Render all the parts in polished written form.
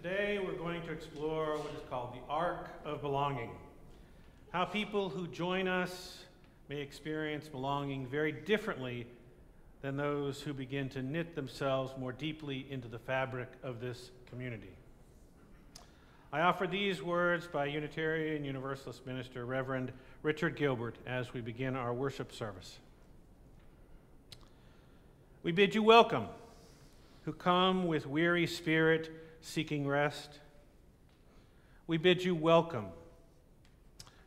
Today we're going to explore what is called the arc of belonging. How people who join us may experience belonging very differently than those who begin to knit themselves more deeply into the fabric of this community. I offer these words by Unitarian Universalist minister Reverend Richard Gilbert as we begin our worship service. We bid you welcome, who come with weary spirit seeking rest. We bid you welcome,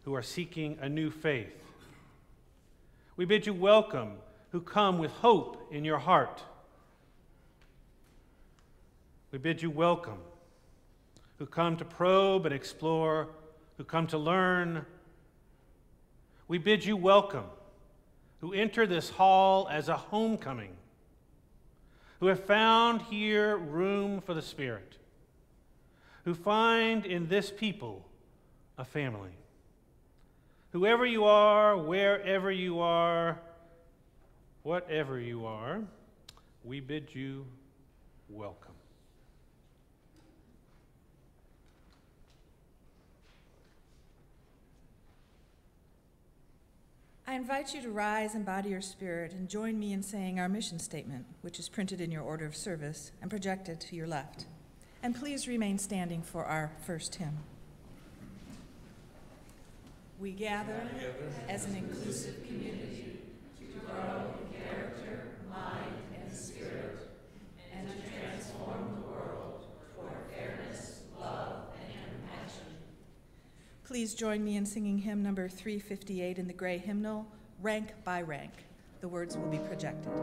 who are seeking a new faith. We bid you welcome, who come with hope in your heart. We bid you welcome, who come to probe and explore, who come to learn. We bid you welcome, who enter this hall as a homecoming, who have found here room for the Spirit, who find in this people a family. Whoever you are, wherever you are, whatever you are, we bid you welcome. I invite you to rise in body or spirit and join me in saying our mission statement, which is printed in your order of service and projected to your left. And please remain standing for our first hymn. We gather as an inclusive community to grow in character, mind, and spirit, and to transform the world toward fairness, love, and compassion. Please join me in singing hymn number 358 in the gray hymnal, Rank by Rank. The words will be projected.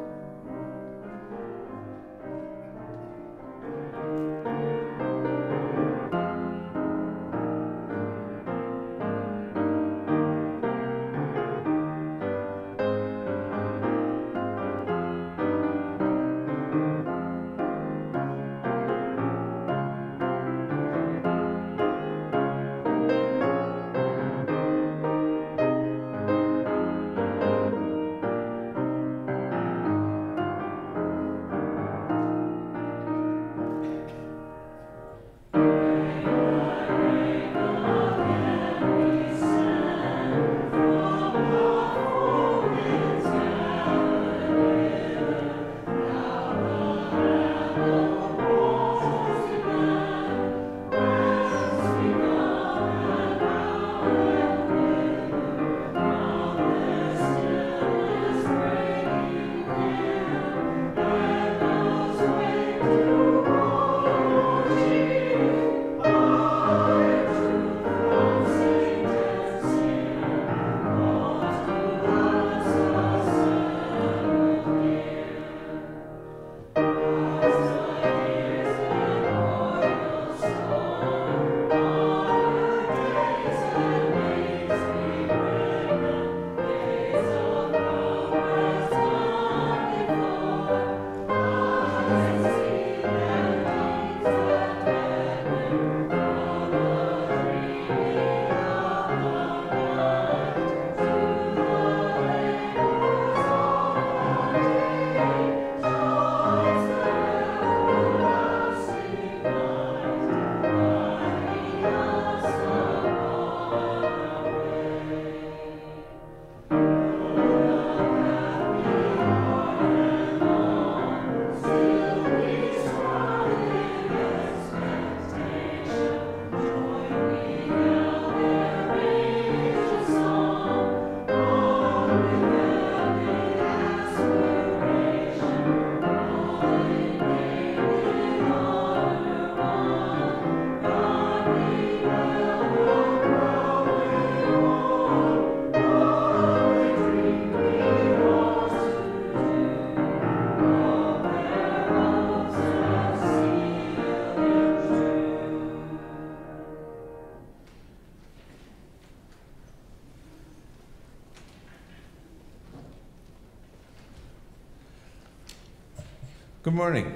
Good morning.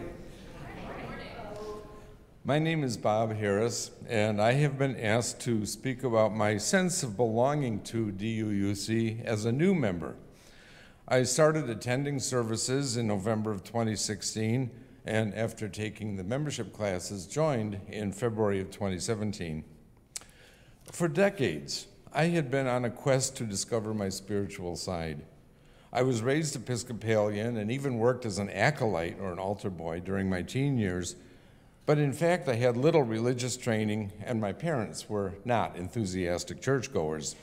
My name is Bob Harris, and I have been asked to speak about my sense of belonging to DUUC as a new member. I started attending services in November of 2016 and after taking the membership classes, joined in February of 2017. For decades, I had been on a quest to discover my spiritual side. I was raised Episcopalian and even worked as an acolyte or an altar boy during my teen years, but in fact, I had little religious training, and my parents were not enthusiastic churchgoers.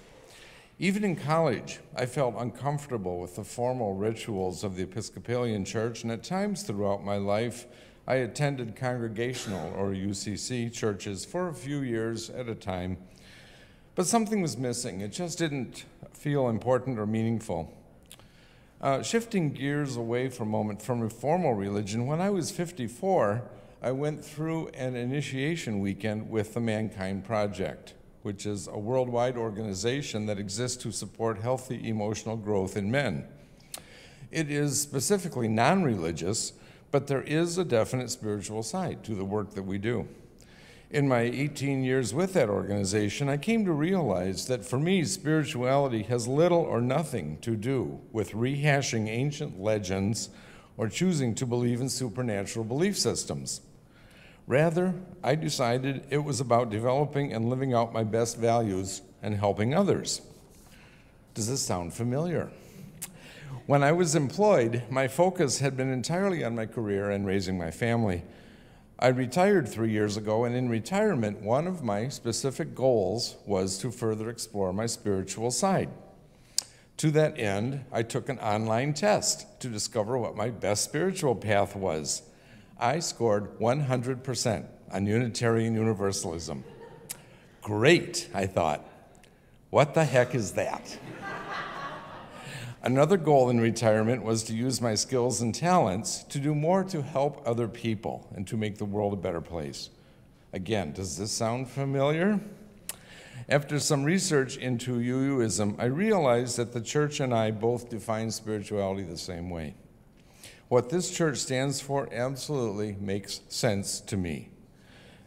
Even in college, I felt uncomfortable with the formal rituals of the Episcopalian Church, and at times throughout my life, I attended congregational or UCC churches for a few years at a time. But something was missing. It just didn't feel important or meaningful. Shifting gears away for a moment from a formal religion, when I was 54, I went through an initiation weekend with the Mankind Project, which is a worldwide organization that exists to support healthy emotional growth in men. It is specifically non-religious, but there is a definite spiritual side to the work that we do. In my 18 years with that organization, I came to realize that for me, spirituality has little or nothing to do with rehashing ancient legends or choosing to believe in supernatural belief systems. Rather, I decided it was about developing and living out my best values and helping others. Does this sound familiar? When I was employed, my focus had been entirely on my career and raising my family. I retired 3 years ago, and in retirement, one of my specific goals was to further explore my spiritual side. To that end, I took an online test to discover what my best spiritual path was. I scored 100% on Unitarian Universalism. Great, I thought. What the heck is that? Another goal in retirement was to use my skills and talents to do more to help other people and to make the world a better place. Again, does this sound familiar? After some research into UUism, I realized that the church and I both define spirituality the same way. What this church stands for absolutely makes sense to me.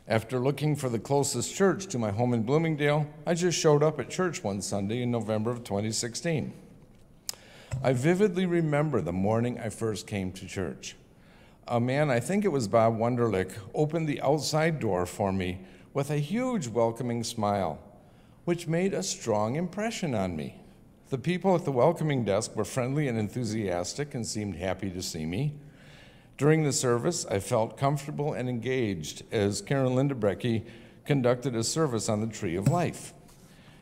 After looking for the closest church to my home in Bloomingdale, I just showed up at church one Sunday in November of 2016. I vividly remember the morning I first came to church. A man, I think it was Bob Wunderlich, opened the outside door for me with a huge welcoming smile, which made a strong impression on me. The people at the welcoming desk were friendly and enthusiastic and seemed happy to see me. During the service, I felt comfortable and engaged as Karen Lindebrecke conducted a service on the Tree of Life.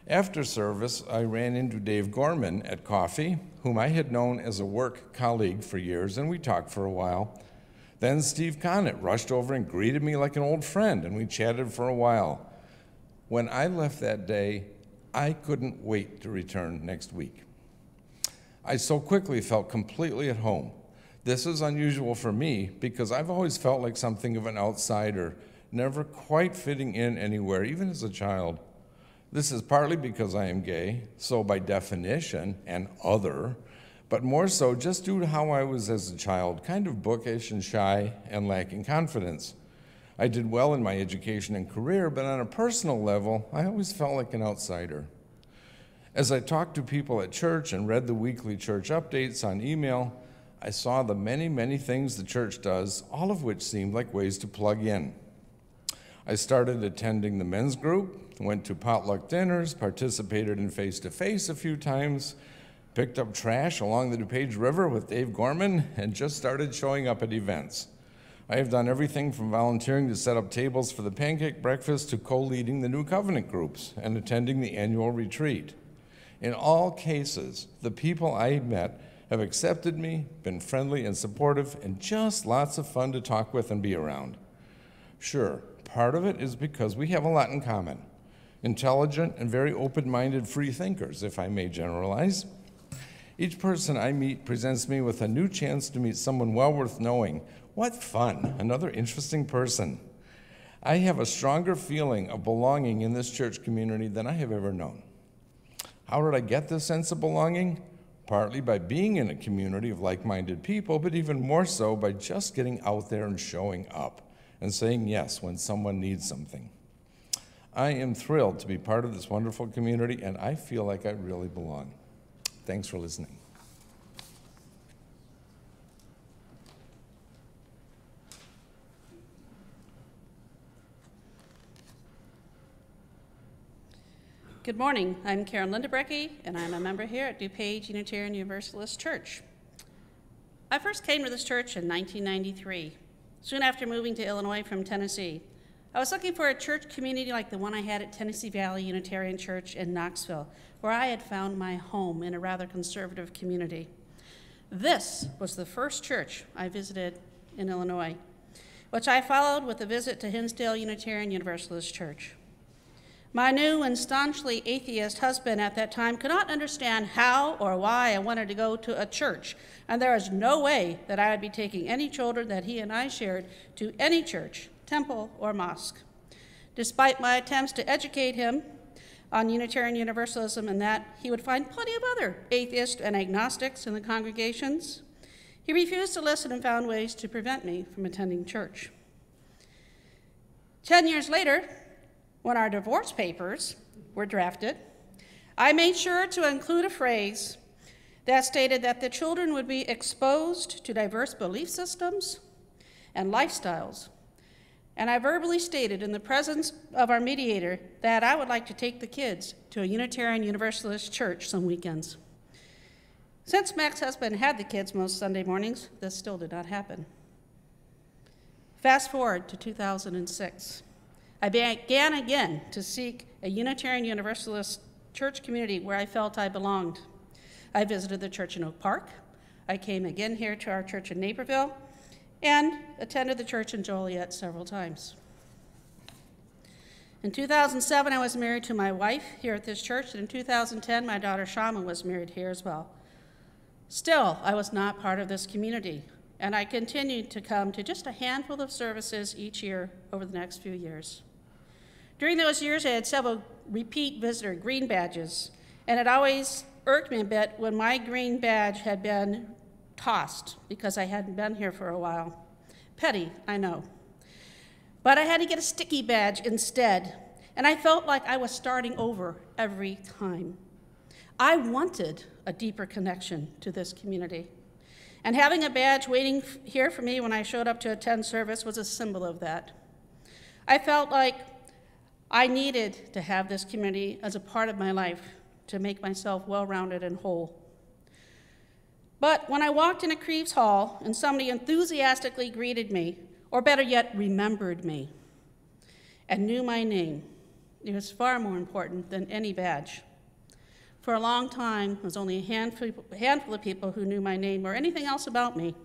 After service, I ran into Dave Gorman at coffee, whom I had known as a work colleague for years, and we talked for a while. Then Steve Conant rushed over and greeted me like an old friend, and we chatted for a while. When I left that day, I couldn't wait to return next week. I so quickly felt completely at home. This is unusual for me because I've always felt like something of an outsider, never quite fitting in anywhere, even as a child. This is partly because I am gay, so by definition, an other, but more so just due to how I was as a child, kind of bookish and shy and lacking confidence. I did well in my education and career, but on a personal level, I always felt like an outsider. As I talked to people at church and read the weekly church updates on email, I saw the many, many things the church does, all of which seemed like ways to plug in. I started attending the men's group, went to potluck dinners, participated in face-to-face a few times, picked up trash along the DuPage River with Dave Gorman, and just started showing up at events. I have done everything from volunteering to set up tables for the pancake breakfast to co-leading the New Covenant groups and attending the annual retreat. In all cases, the people I met have accepted me, been friendly and supportive, and just lots of fun to talk with and be around. Sure, part of it is because we have a lot in common. Intelligent and very open-minded free thinkers, if I may generalize. Each person I meet presents me with a new chance to meet someone well worth knowing. What fun, another interesting person. I have a stronger feeling of belonging in this church community than I have ever known. How did I get this sense of belonging? Partly by being in a community of like-minded people, but even more so by just getting out there and showing up and saying yes when someone needs something. I am thrilled to be part of this wonderful community, and I feel like I really belong. Thanks for listening. Good morning. I'm Karen Lindebrecke, and I'm a member here at DuPage Unitarian Universalist Church. I first came to this church in 1993, soon after moving to Illinois from Tennessee. I was looking for a church community like the one I had at Tennessee Valley Unitarian Church in Knoxville, where I had found my home in a rather conservative community. This was the first church I visited in Illinois, which I followed with a visit to Hinsdale Unitarian Universalist Church. My new and staunchly atheist husband at that time could not understand how or why I wanted to go to a church, and there was no way that I would be taking any children that he and I shared to any church, temple, or mosque. Despite my attempts to educate him on Unitarian Universalism and that he would find plenty of other atheists and agnostics in the congregations, he refused to listen and found ways to prevent me from attending church. 10 years later, when our divorce papers were drafted, I made sure to include a phrase that stated that the children would be exposed to diverse belief systems and lifestyles. And I verbally stated in the presence of our mediator that I would like to take the kids to a Unitarian Universalist church some weekends. Since Mac's husband had the kids most Sunday mornings, this still did not happen. Fast forward to 2006. I began again to seek a Unitarian Universalist church community where I felt I belonged. I visited the church in Oak Park. I came again here to our church in Naperville and attended the church in Joliet several times. In 2007, I was married to my wife here at this church, and in 2010, my daughter Shama was married here as well. Still, I was not part of this community, and I continued to come to just a handful of services each year over the next few years. During those years, I had several repeat visitor green badges, and it always irked me a bit when my green badge had been tossed because I hadn't been here for a while. Petty, I know. But I had to get a sticky badge instead, and I felt like I was starting over every time. I wanted a deeper connection to this community, and having a badge waiting here for me when I showed up to attend service was a symbol of that. I felt like I needed to have this community as a part of my life to make myself well-rounded and whole. But when I walked into Creeves Hall and somebody enthusiastically greeted me, or better yet, remembered me, and knew my name, it was far more important than any badge. For a long time, there was only a handful of people who knew my name or anything else about me,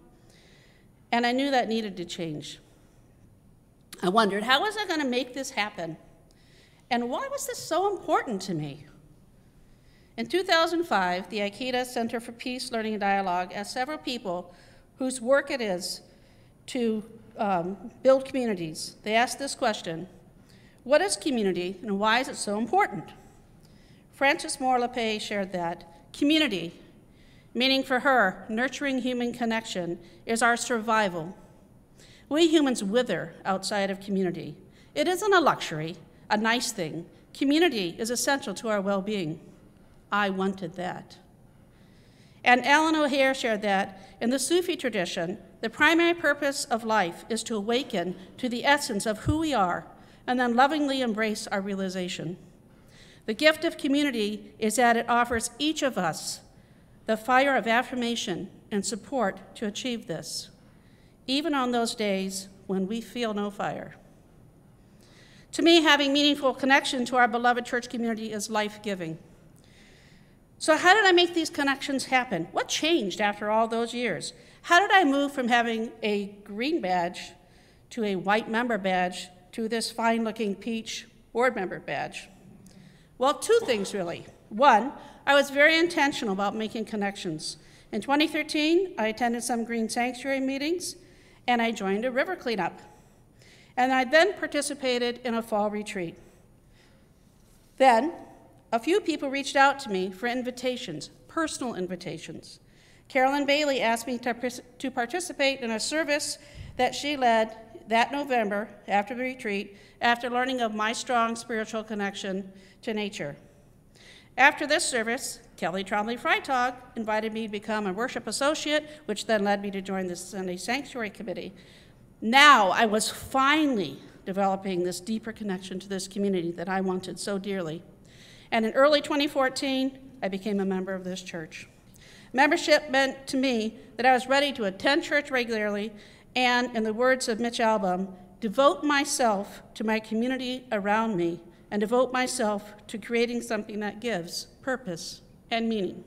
and I knew that needed to change. I wondered, how was I going to make this happen? And why was this so important to me? In 2005, the Aikida Center for Peace, Learning, and Dialogue asked several people whose work it is to build communities. They asked this question: what is community and why is it so important? Frances Moore LePay shared that community, meaning for her, nurturing human connection, is our survival. We humans wither outside of community. It isn't a luxury, a nice thing. Community is essential to our well-being. I wanted that. And Alan O'Hare shared that in the Sufi tradition, the primary purpose of life is to awaken to the essence of who we are and then lovingly embrace our realization. The gift of community is that it offers each of us the fire of affirmation and support to achieve this, even on those days when we feel no fire. To me, having meaningful connection to our beloved church community is life-giving. So how did I make these connections happen? What changed after all those years? How did I move from having a green badge to a white member badge to this fine-looking peach board member badge? Well, two things, really. One, I was very intentional about making connections. In 2013, I attended some Green Sanctuary meetings, and I joined a river cleanup. And I then participated in a fall retreat. Then, a few people reached out to me for invitations, personal invitations. Carolyn Bailey asked me to participate in a service that she led that November after the retreat, after learning of my strong spiritual connection to nature. After this service, Kelly Trombley-Freitag invited me to become a worship associate, which then led me to join the Sunday Sanctuary Committee. Now I was finally developing this deeper connection to this community that I wanted so dearly. And in early 2014, I became a member of this church. Membership meant to me that I was ready to attend church regularly and, in the words of Mitch Albom, devote myself to my community around me and devote myself to creating something that gives purpose and meaning.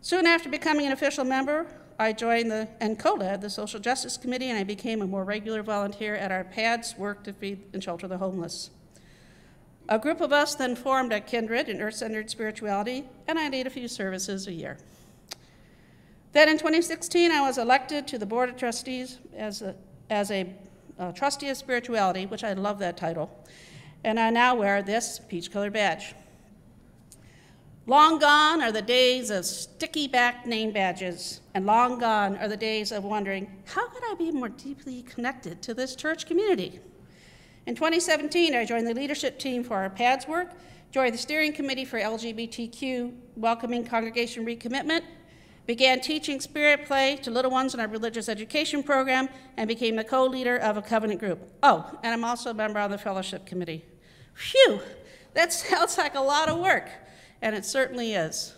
Soon after becoming an official member, I joined and co-led the Social Justice Committee, and I became a more regular volunteer at our PADS work to feed and shelter the homeless. A group of us then formed a kindred in earth-centered spirituality, and I did a few services a year. Then in 2016, I was elected to the Board of Trustees as a trustee of spirituality, which I love that title, and I now wear this peach-colored badge. Long gone are the days of sticky-backed name badges, and long gone are the days of wondering, how could I be more deeply connected to this church community? In 2017, I joined the leadership team for our PADS work, joined the steering committee for LGBTQ Welcoming Congregation Recommitment, began teaching spirit play to little ones in our religious education program, and became the co-leader of a covenant group. Oh, and I'm also a member on the fellowship committee. Phew, that sounds like a lot of work, and it certainly is.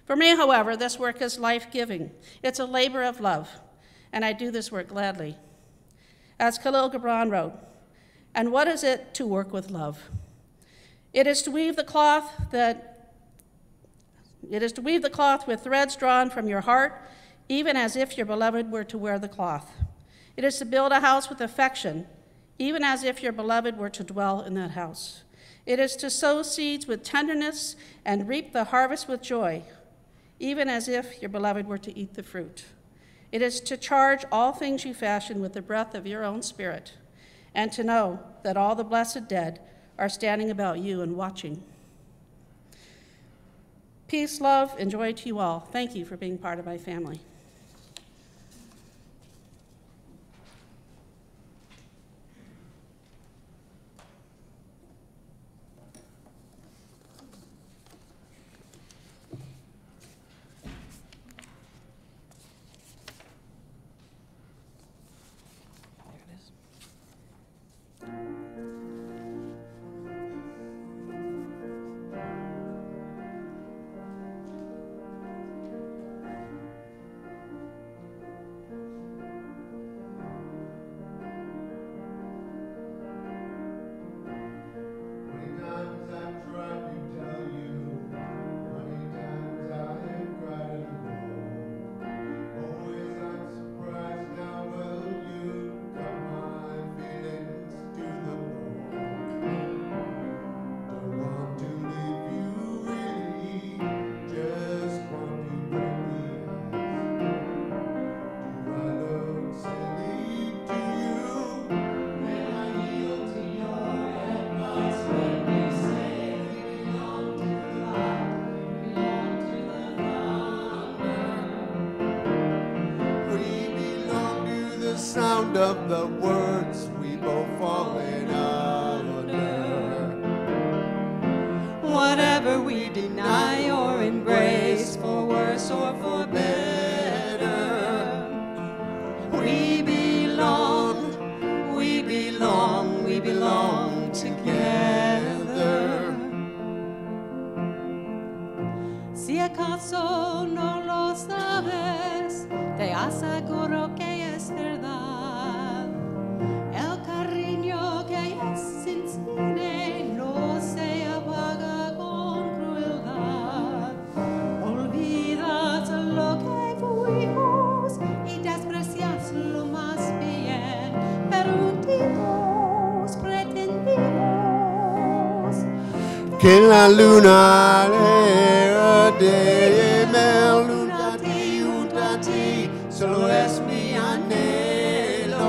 For me, however, this work is life-giving. It's a labor of love, and I do this work gladly. As Khalil Gibran wrote, and what is it to work with love? It is to weave the cloth with threads drawn from your heart, even as if your beloved were to wear the cloth. It is to build a house with affection, even as if your beloved were to dwell in that house. It is to sow seeds with tenderness and reap the harvest with joy, even as if your beloved were to eat the fruit. It is to charge all things you fashion with the breath of your own spirit, and to know that all the blessed dead are standing about you and watching. Peace, love, and joy to you all. Thank you for being part of my family. Sound of the words we both fallen under. Whatever we deny or embrace, for worse or for better, we belong, we belong, we belong together. Si acaso no lo sabes, te aseguro que es verdad. El cariño que es sensible no se apaga con crueldad. Olvidas lo que fuimos y desprecias lo más bien, perdidos pretendimos que la luna de luna a ti, junto a ti, solo es mi anhelo.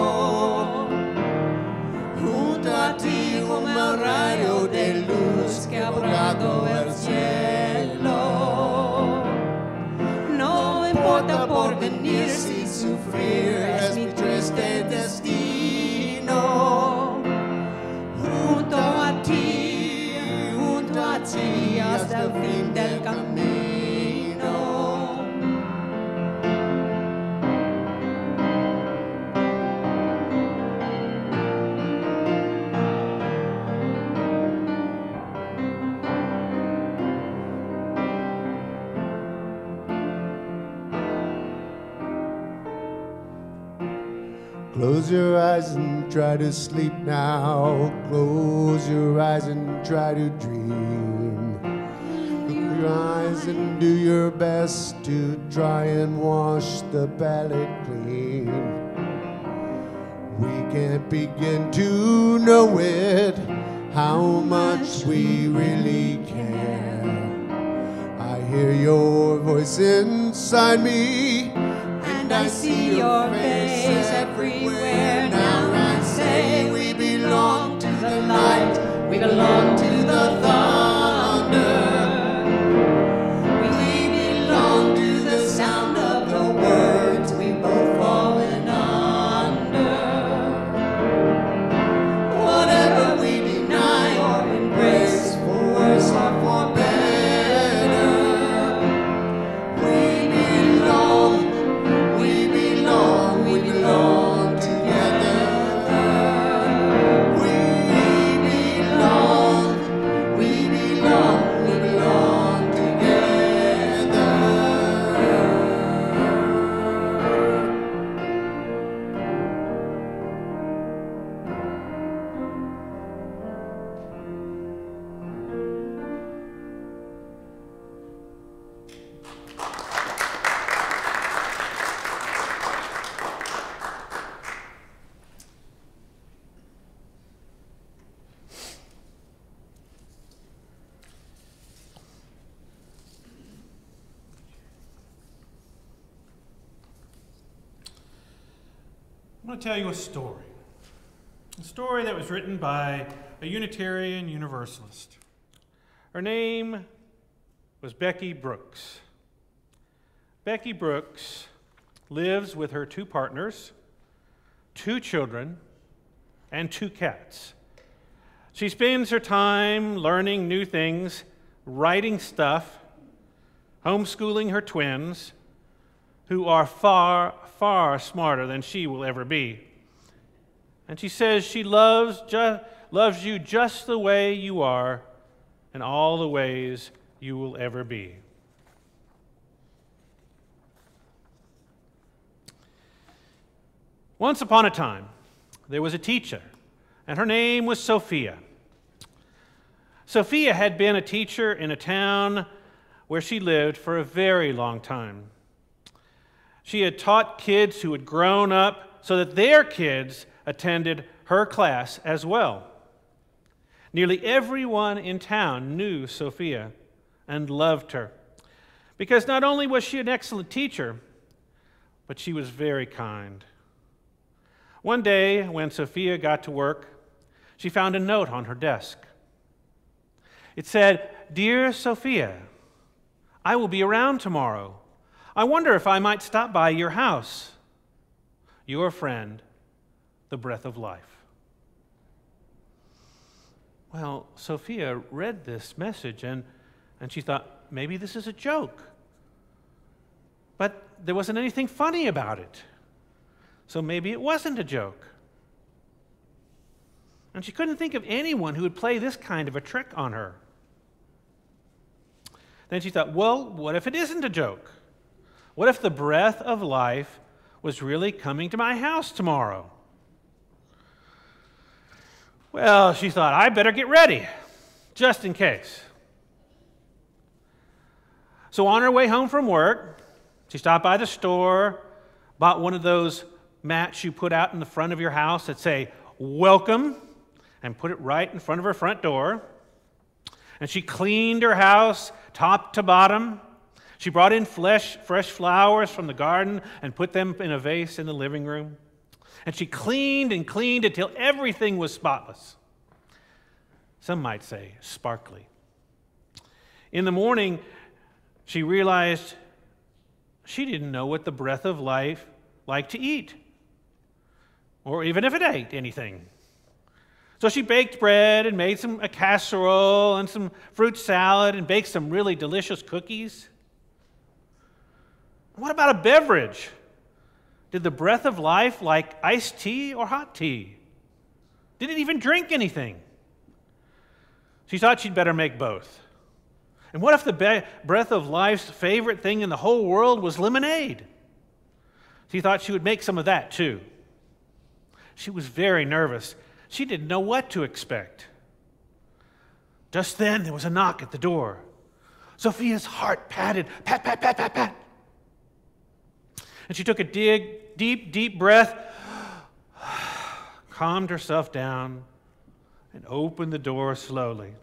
Junto a ti como el rayo de luz que ha borrado el cielo. No importa por venir si sufrir es mi triste destino. Junto a ti hasta el fin del camino. Close your eyes and try to sleep now. Close your eyes and try to dream. Close your eyes and do your best to try and wash the palate clean. We can't begin to know it, how much we really care. I hear your voice inside me, And I see your face everywhere. Now I say we belong to the light, we belong to the thunder. We belong to the sound of the words we both fallen under. Whatever we deny or embrace, for worse or for better, we belong together. We belong together. I'm going to tell you a story that was written by a Unitarian Universalist. Her name was Becky Brooks. Becky Brooks lives with her 2 partners, 2 children, and 2 cats. She spends her time learning new things, writing stuff, homeschooling her twins, who are far, far smarter than she will ever be. And she says she loves you just the way you are and all the ways you will ever be. Once upon a time, there was a teacher, and her name was Sophia. Sophia had been a teacher in a town where she lived for a very long time. She had taught kids who had grown up so that their kids attended her class as well. Nearly everyone in town knew Sophia and loved her because not only was she an excellent teacher, but she was very kind. One day, when Sophia got to work, she found a note on her desk. It said, "Dear Sophia, I will be around tomorrow. I wonder if I might stop by your house. Your friend, the breath of life." Well, Sophia read this message and she thought, maybe this is a joke. But there wasn't anything funny about it. So maybe it wasn't a joke. And she couldn't think of anyone who would play this kind of a trick on her. Then she thought, well, what if it isn't a joke? What if the breath of life was really coming to my house tomorrow? Well, she thought, I better get ready, just in case. So on her way home from work, she stopped by the store, bought one of those mats you put out in the front of your house that say, "Welcome," and put it right in front of her front door. And she cleaned her house top to bottom. She brought in fresh flowers from the garden and put them in a vase in the living room. And she cleaned and cleaned until everything was spotless. Some might say sparkly. In the morning, she realized she didn't know what the breath of life liked to eat, or even if it ate anything. So she baked bread and made a casserole and some fruit salad and baked some really delicious cookies. What about a beverage? Did the breath of life like iced tea or hot tea? Did it even drink anything? She thought she'd better make both. And what if the breath of life's favorite thing in the whole world was lemonade? She thought she would make some of that too. She was very nervous. She didn't know what to expect. Just then, there was a knock at the door. Sophia's heart patted, pat, pat, pat, pat, pat. And she took a deep breath, calmed herself down, and opened the door slowly.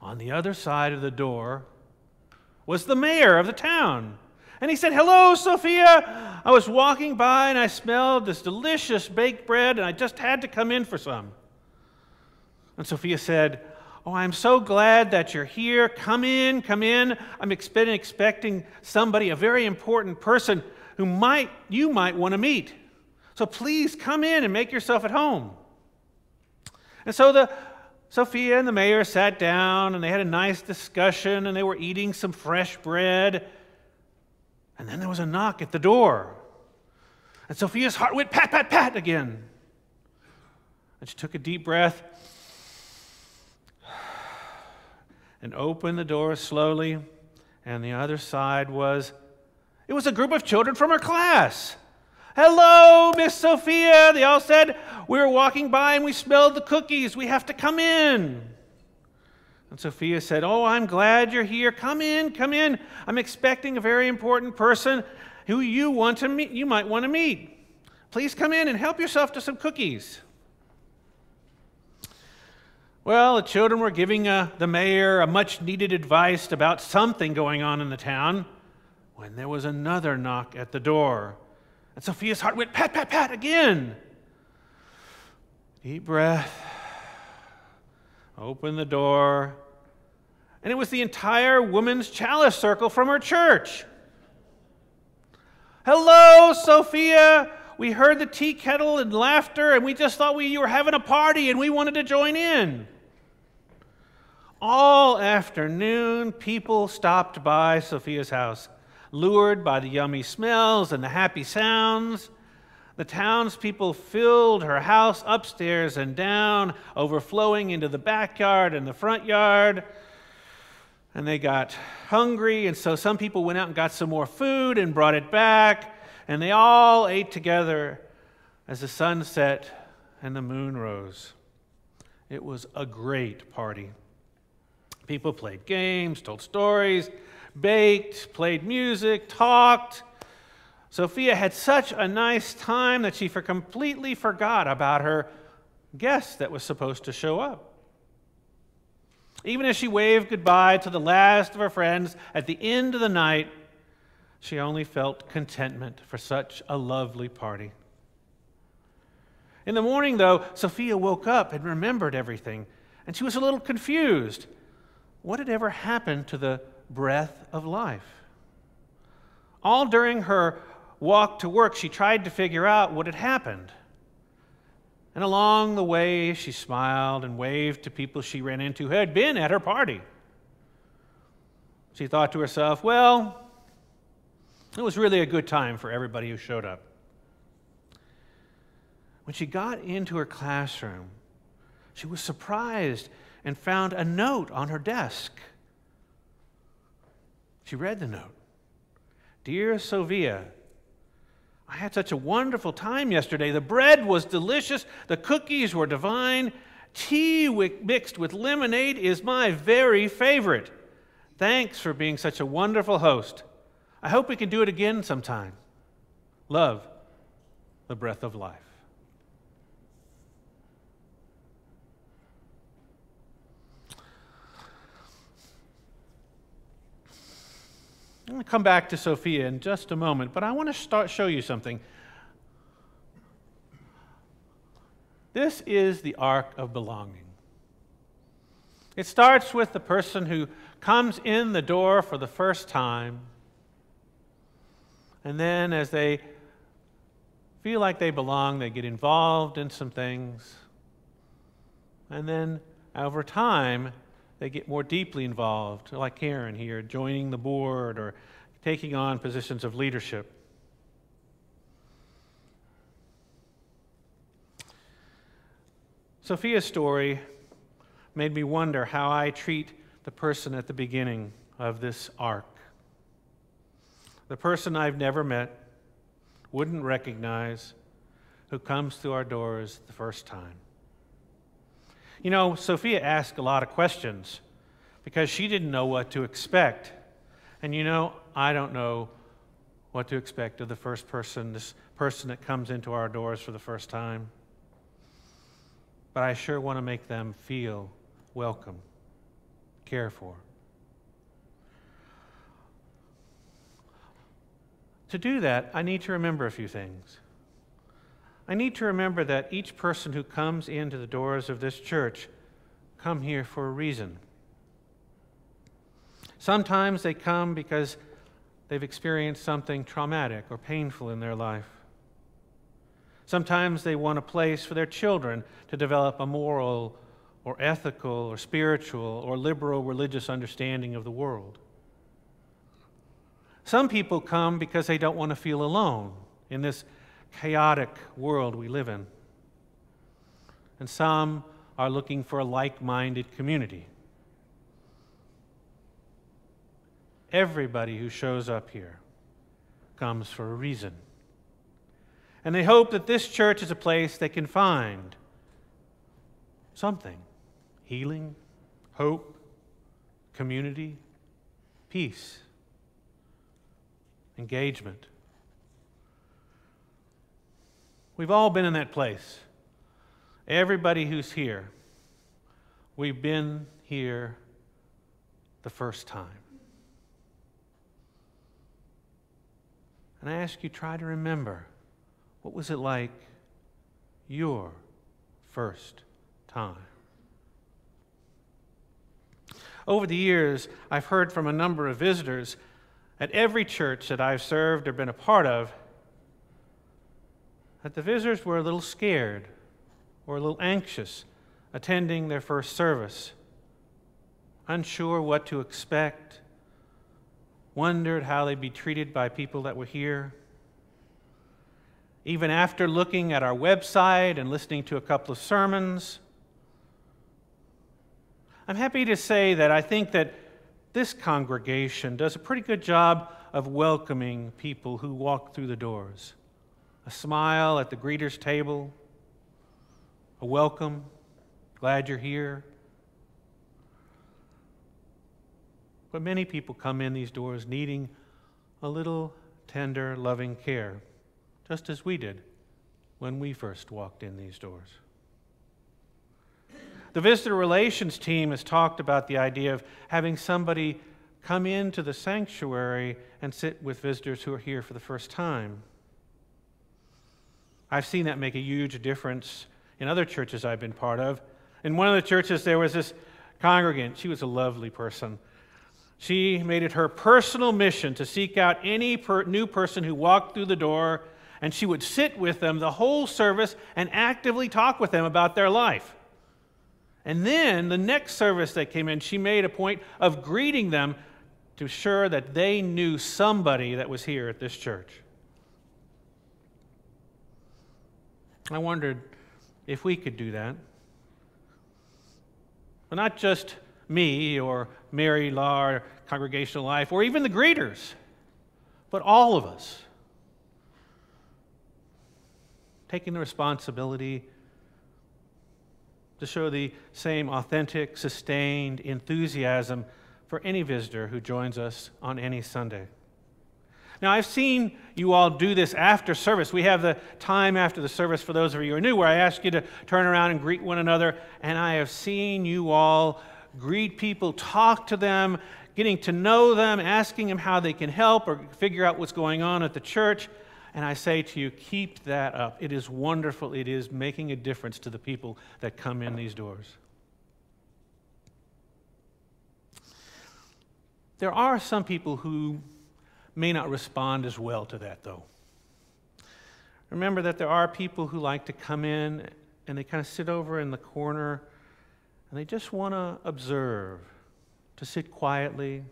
On the other side of the door was the mayor of the town. And he said, "Hello, Sophia. I was walking by and I smelled this delicious baked bread and I just had to come in for some." And Sophia said, "Oh, I'm so glad that you're here. Come in, come in. I'm expecting somebody, a very important person who you might want to meet. So please come in and make yourself at home." And so Sophia and the mayor sat down and they had a nice discussion and they were eating some fresh bread. And then there was a knock at the door. And Sophia's heart went pat, pat, pat again. And she took a deep breath and opened the door slowly. And the other side was a group of children from her class. "Hello, Miss Sophia," they all said. "We were walking by and we smelled the cookies. We have to come in." And Sophia said, "Oh, I'm glad you're here. Come in, come in. I'm expecting a very important person who you might want to meet. Please come in and help yourself to some cookies." Well, the children were giving the mayor a much-needed advice about something going on in the town when there was another knock at the door. And Sophia's heart went pat, pat, pat again. Deep breath. Open the door. And it was the entire women's chalice circle from her church. "Hello, Sophia. We heard the tea kettle and laughter, and we just thought you were having a party, and we wanted to join in." All afternoon, people stopped by Sophia's house, lured by the yummy smells and the happy sounds. The townspeople filled her house upstairs and down, overflowing into the backyard and the front yard. And they got hungry, and so some people went out and got some more food and brought it back, and they all ate together as the sun set and the moon rose. It was a great party. People played games, told stories, baked, played music, talked. Sophia had such a nice time that she completely forgot about her guest that was supposed to show up. Even as she waved goodbye to the last of her friends at the end of the night, she only felt contentment for such a lovely party. In the morning, though, Sophia woke up and remembered everything, and she was a little confused. What had ever happened to the breath of life? All during her walk to work, she tried to figure out what had happened. And along the way, she smiled and waved to people she ran into who had been at her party. She thought to herself, well, it was really a good time for everybody who showed up. When she got into her classroom, she was surprised and found a note on her desk. She read the note. "Dear Sophia, I had such a wonderful time yesterday. The bread was delicious. The cookies were divine. Tea mixed with lemonade is my very favorite. Thanks for being such a wonderful host. I hope we can do it again sometime. Love, the breath of life." I'm going to come back to Sophia in just a moment, but I want to show you something. This is the arc of belonging. It starts with the person who comes in the door for the first time, and then as they feel like they belong, they get involved in some things, and then over time, they get more deeply involved, like Karen here, joining the board or taking on positions of leadership. Sophia's story made me wonder how I treat the person at the beginning of this arc. The person I've never met, wouldn't recognize, who comes through our doors the first time. You know, Sophia asked a lot of questions because she didn't know what to expect. And you know, I don't know what to expect of the first person, this person that comes into our doors for the first time. But I sure want to make them feel welcome, cared for. To do that, I need to remember a few things. I need to remember that each person who comes into the doors of this church come here for a reason. Sometimes they come because they've experienced something traumatic or painful in their life. Sometimes they want a place for their children to develop a moral or ethical or spiritual or liberal religious understanding of the world. Some people come because they don't want to feel alone in this chaotic world we live in. And some are looking for a like-minded community. Everybody who shows up here comes for a reason. And they hope that this church is a place they can find something: healing, hope, community, peace, engagement. We've all been in that place. Everybody who's here, we've been here the first time. And I ask you, try to remember, what was it like your first time? Over the years, I've heard from a number of visitors at every church that I've served or been a part of that the visitors were a little scared or a little anxious attending their first service, unsure what to expect, wondered how they'd be treated by people that were here. Even after looking at our website and listening to a couple of sermons, I'm happy to say that I think that this congregation does a pretty good job of welcoming people who walk through the doors. A smile at the greeter's table, a welcome, glad you're here. But many people come in these doors needing a little tender, loving care, just as we did when we first walked in these doors. The visitor relations team has talked about the idea of having somebody come into the sanctuary and sit with visitors who are here for the first time. I've seen that make a huge difference in other churches I've been part of. In one of the churches, there was this congregant. She was a lovely person. She made it her personal mission to seek out any new person who walked through the door, and she would sit with them the whole service and actively talk with them about their life. And then the next service that came in, she made a point of greeting them to ensure that they knew somebody that was here at this church. I wondered if we could do that. But not just me or Mary Law or Congregational Life or even the greeters, but all of us. Taking the responsibility to show the same authentic, sustained enthusiasm for any visitor who joins us on any Sunday. Now, I've seen you all do this after service. We have the time after the service, for those of you who are new, where I ask you to turn around and greet one another, and I have seen you all greet people, talk to them, getting to know them, asking them how they can help or figure out what's going on at the church. And I say to you, keep that up. It is wonderful. It is making a difference to the people that come in these doors. There are some people who may not respond as well to that, though. Remember that there are people who like to come in and they kind of sit over in the corner and they just want to observe, to sit quietly,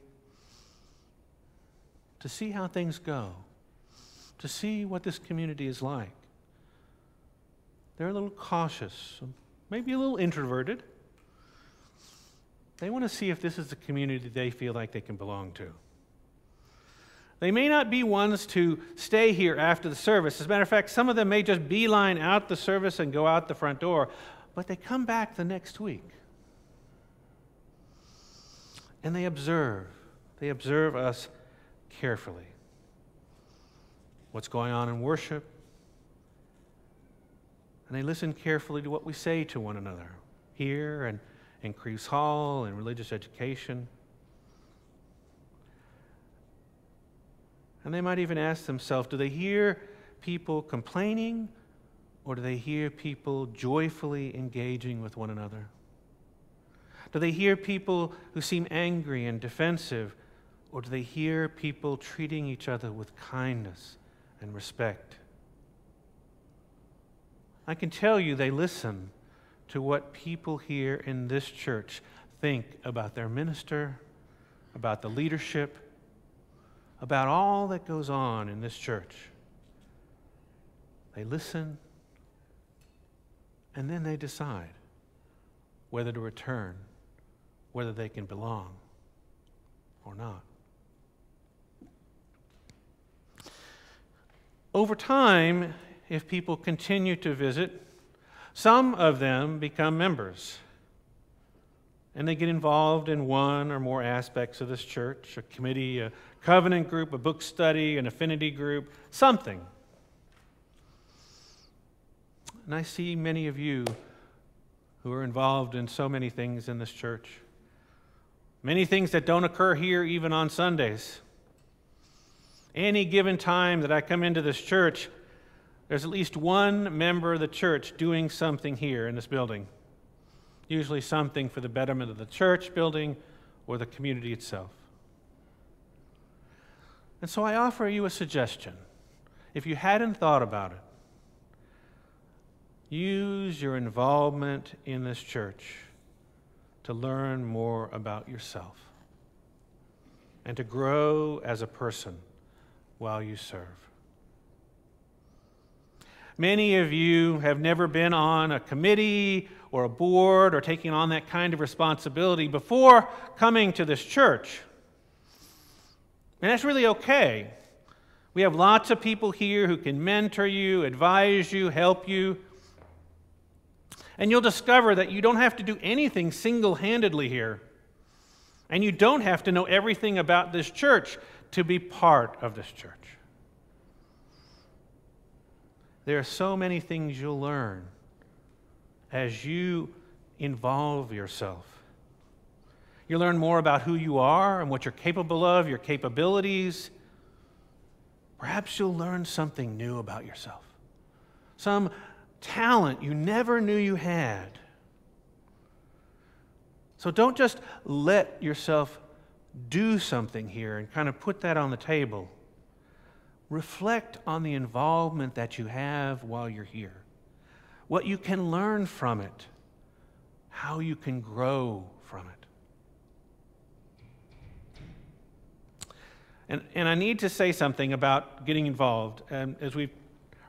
to see how things go, to see what this community is like. They're a little cautious, maybe a little introverted. They want to see if this is the community they feel like they can belong to. They may not be ones to stay here after the service. As a matter of fact, some of them may just beeline out the service and go out the front door, but they come back the next week. And they observe. They observe us carefully. What's going on in worship? And they listen carefully to what we say to one another here and in Crease Hall and religious education. And they might even ask themselves, do they hear people complaining, or do they hear people joyfully engaging with one another? Do they hear people who seem angry and defensive, or do they hear people treating each other with kindness and respect? I can tell you they listen to what people here in this church think about their minister, about the leadership, about all that goes on in this church. They listen, and then they decide whether to return, whether they can belong or not. Over time, if people continue to visit, some of them become members, and they get involved in one or more aspects of this church, a committee, a covenant group, a book study, an affinity group, something. And I see many of you who are involved in so many things in this church. Many things that don't occur here even on Sundays. Any given time that I come into this church, there's at least one member of the church doing something here in this building. Usually something for the betterment of the church building or the community itself. And so I offer you a suggestion. If you hadn't thought about it, use your involvement in this church to learn more about yourself and to grow as a person while you serve. Many of you have never been on a committee or a board or taking on that kind of responsibility before coming to this church. And that's really okay. We have lots of people here who can mentor you, advise you, help you. And you'll discover that you don't have to do anything single-handedly here. And you don't have to know everything about this church to be part of this church. There are so many things you'll learn as you involve yourself. You learn more about who you are and what you're capable of, your capabilities. Perhaps you'll learn something new about yourself. Some talent you never knew you had. So don't just let yourself do something here and kind of put that on the table. Reflect on the involvement that you have while you're here, what you can learn from it, how you can grow from it. And I need to say something about getting involved. As we've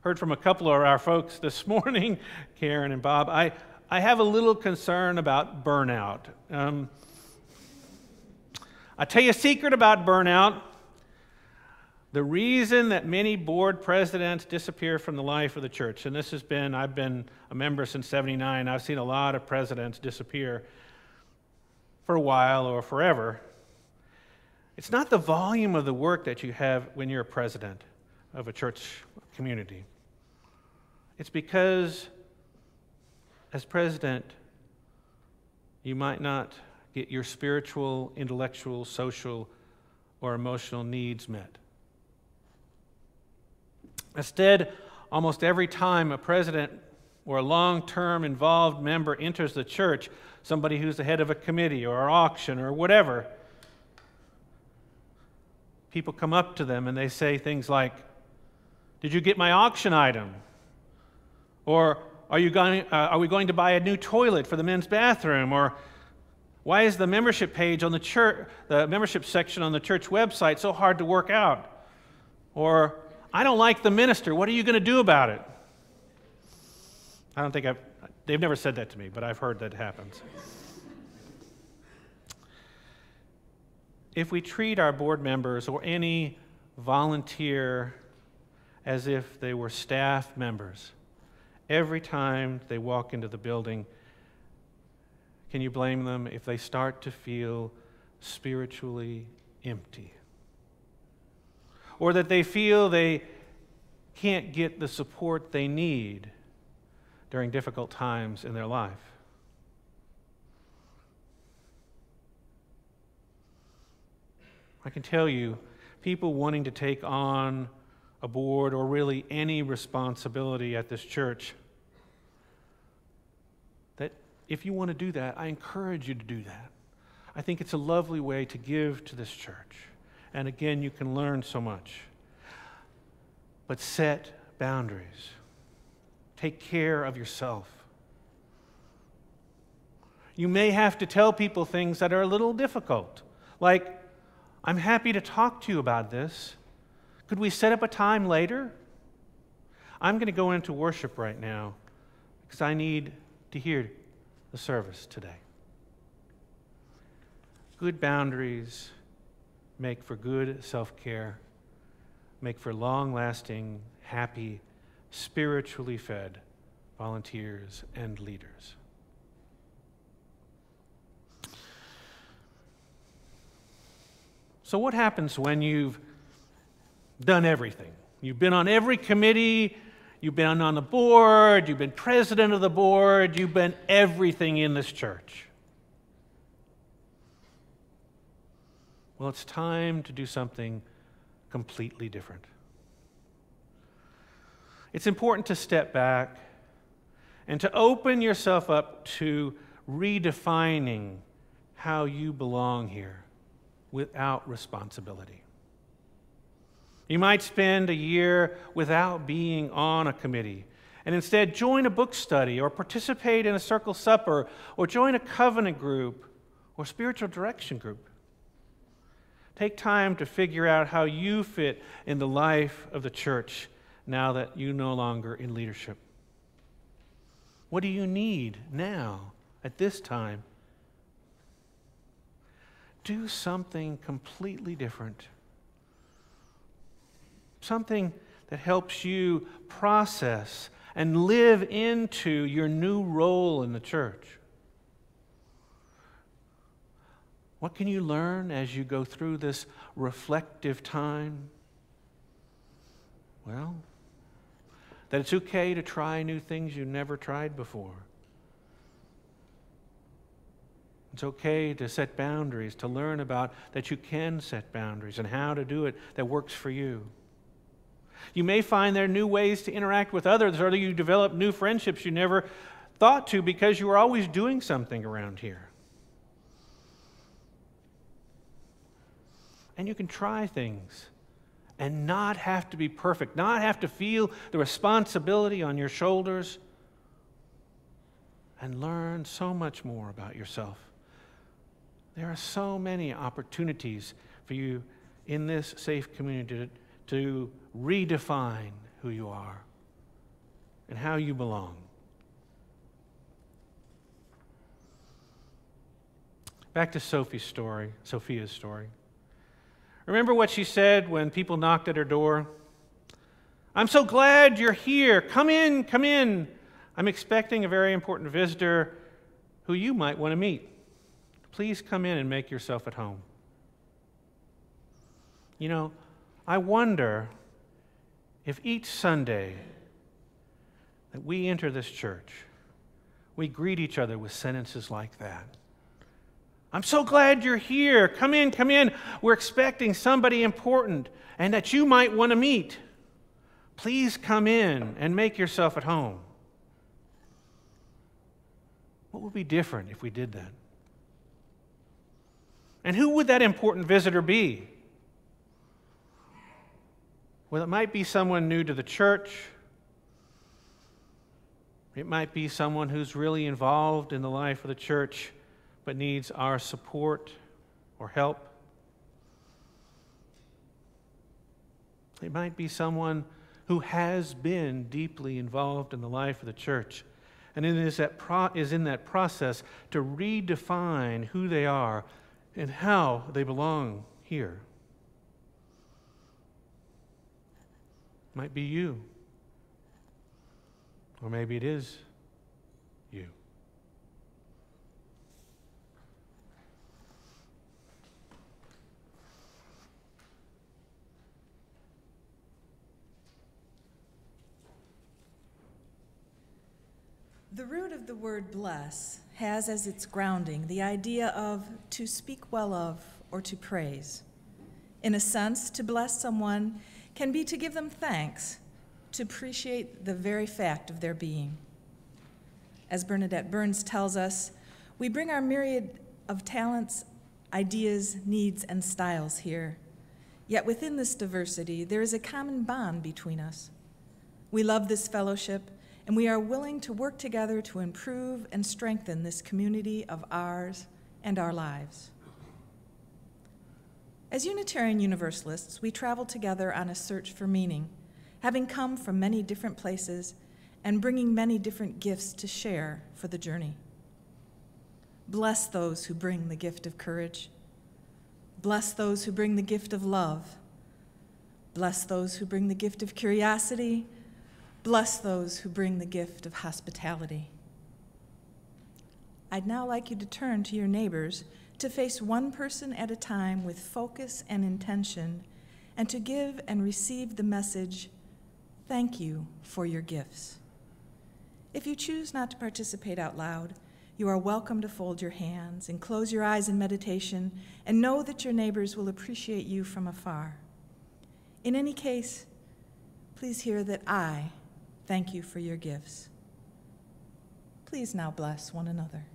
heard from a couple of our folks this morning, Karen and Bob, I have a little concern about burnout. I'll tell you a secret about burnout. The reason that many board presidents disappear from the life of the church, and I've been a member since '79, I've seen a lot of presidents disappear for a while or forever. It's not the volume of the work that you have when you're a president of a church community. It's because as president, you might not get your spiritual, intellectual, social, or emotional needs met. Instead, almost every time a president or a long-term involved member enters the church, somebody who's the head of a committee or an auction or whatever, people come up to them and they say things like, "Did you get my auction item?" Or, are we going to buy a new toilet for the men's bathroom? Or, why is the membership page on the membership section on the church website so hard to work out? Or, I don't like the minister. What are you going to do about it? They've never said that to me, but I've heard that happens. If we treat our board members or any volunteer as if they were staff members every time they walk into the building, can you blame them if they start to feel spiritually empty? Or that they feel they can't get the support they need during difficult times in their life? I can tell you, people wanting to take on a board or really any responsibility at this church, that if you want to do that, I encourage you to do that. I think it's a lovely way to give to this church. And again, you can learn so much. But set boundaries. Take care of yourself. You may have to tell people things that are a little difficult, like, I'm happy to talk to you about this. Could we set up a time later? I'm going to go into worship right now because I need to hear the service today. Good boundaries make for good self-care, make for long-lasting, happy, spiritually fed volunteers and leaders. So what happens when you've done everything? You've been on every committee, you've been on the board, you've been president of the board, you've been everything in this church. Well, it's time to do something completely different. It's important to step back and to open yourself up to redefining how you belong here without responsibility. You might spend a year without being on a committee and instead join a book study or participate in a circle supper or join a covenant group or spiritual direction group. Take time to figure out how you fit in the life of the church now that you're no longer in leadership. What do you need now at this time? Do something completely different. Something that helps you process and live into your new role in the church. What can you learn as you go through this reflective time? Well, that it's okay to try new things you've never tried before. It's okay to set boundaries, to learn about that you can set boundaries and how to do it that works for you. You may find there are new ways to interact with others, or you develop new friendships you never thought to because you were always doing something around here. And you can try things and not have to be perfect, not have to feel the responsibility on your shoulders, and learn so much more about yourself. There are so many opportunities for you in this safe community to redefine who you are and how you belong. Back to Sophia's story. Remember what she said when people knocked at her door? I'm so glad you're here. Come in, come in. I'm expecting a very important visitor who you might want to meet. Please come in and make yourself at home. You know, I wonder if each Sunday that we enter this church, we greet each other with sentences like that. I'm so glad you're here. Come in, come in. We're expecting somebody important and that you might want to meet. Please come in and make yourself at home. What would be different if we did that? And who would that important visitor be? Well, it might be someone new to the church. It might be someone who's really involved in the life of the church but needs our support or help. It might be someone who has been deeply involved in the life of the church and is in that process to redefine who they are and how they belong here. Might be you. Or maybe it is you. The root of the word bless has as its grounding the idea of to speak well of or to praise. In a sense, to bless someone can be to give them thanks, to appreciate the very fact of their being. As Bernadette Burns tells us, we bring our myriad of talents, ideas, needs, and styles here. Yet within this diversity, there is a common bond between us. We love this fellowship, and we are willing to work together to improve and strengthen this community of ours and our lives. As Unitarian Universalists, we travel together on a search for meaning, having come from many different places and bringing many different gifts to share for the journey. Bless those who bring the gift of courage. Bless those who bring the gift of love. Bless those who bring the gift of curiosity. Bless those who bring the gift of hospitality. I'd now like you to turn to your neighbors to face one person at a time with focus and intention, and to give and receive the message, thank you for your gifts. If you choose not to participate out loud, you are welcome to fold your hands and close your eyes in meditation and know that your neighbors will appreciate you from afar. In any case, please hear that I thank you for your gifts. Please now bless one another.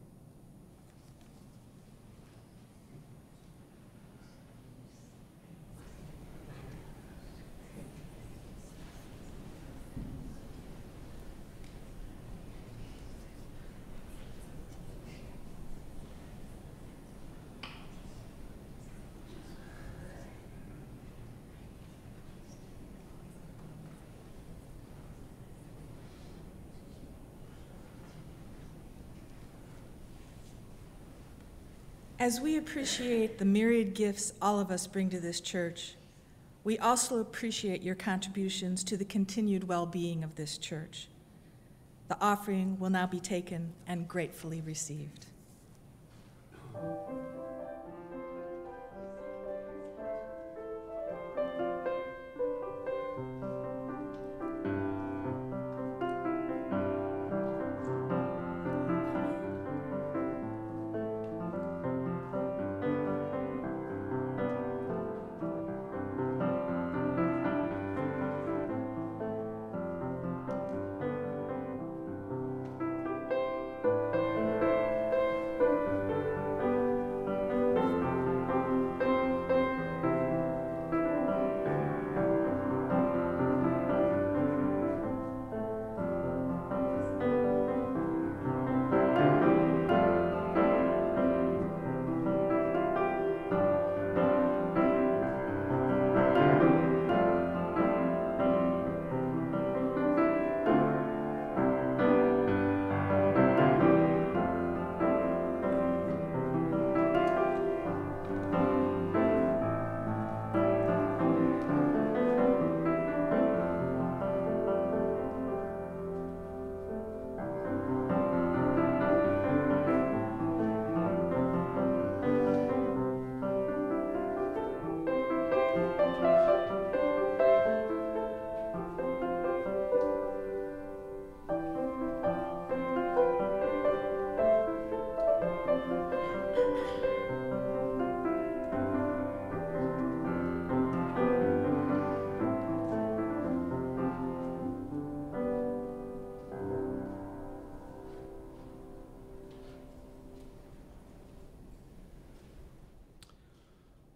As we appreciate the myriad gifts all of us bring to this church, we also appreciate your contributions to the continued well-being of this church. The offering will now be taken and gratefully received.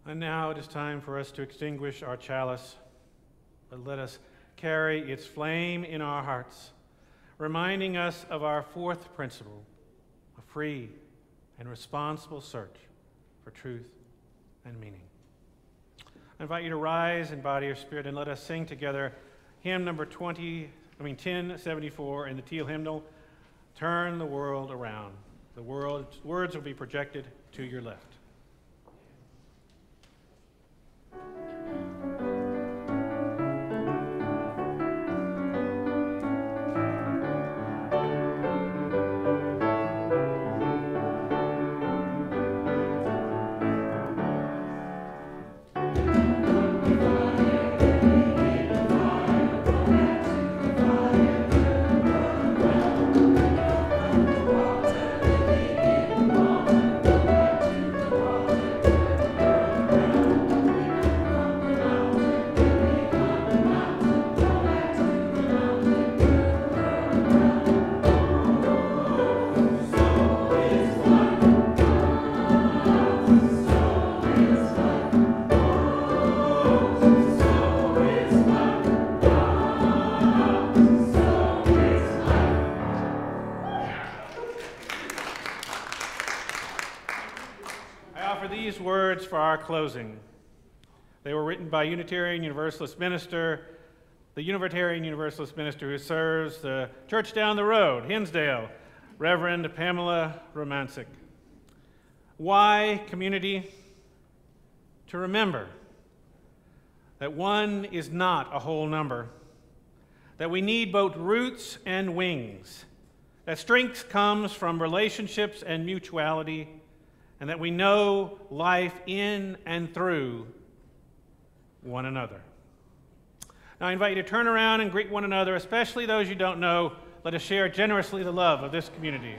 And now it is time for us to extinguish our chalice, but let us carry its flame in our hearts, reminding us of our fourth principle, a free and responsible search for truth and meaning. I invite you to rise in body or spirit and let us sing together hymn number 1074 in the Teal hymnal, Turn the World Around. The words will be projected to your left. offer these words for our closing. They were written by Unitarian Universalist minister, the Unitarian Universalist minister who serves the church down the road, Hinsdale, Reverend Pamela Romancic. Why community? To remember that one is not a whole number, that we need both roots and wings, that strength comes from relationships and mutuality, and that we know life in and through one another. Now I invite you to turn around and greet one another, especially those you don't know. Let us share generously the love of this community.